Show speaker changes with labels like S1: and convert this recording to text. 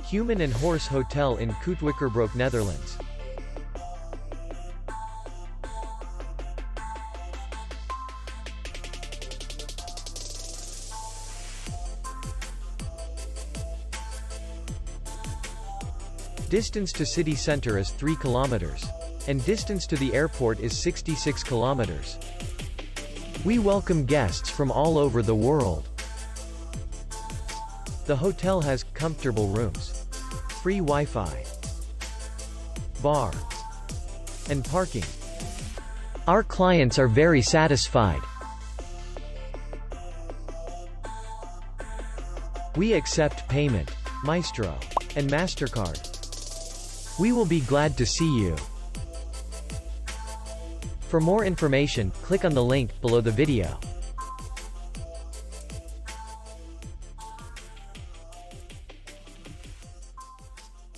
S1: Human and Horse Hotel in Kootwijkerbroek, Netherlands. Distance to city center is 3 kilometers. And distance to the airport is 66 kilometers. We welcome guests from all over the world. The hotel has comfortable rooms, free Wi-Fi, bar, and parking. Our clients are very satisfied. We accept payment, Maestro, and MasterCard. We will be glad to see you. For more information, click on the link below the video.